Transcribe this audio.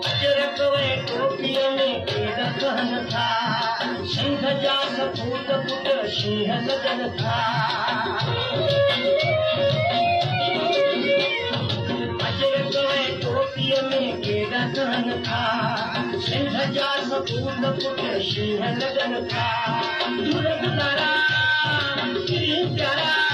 अजरक वे टोपीअ में केर कहन था सिंह जा सपूत पुट सिंह सजन था अजरक वे टोपीअ में केर कहन था सिंह जा सपूत पुट सिंह सजन था दूर गुजारा प्यारा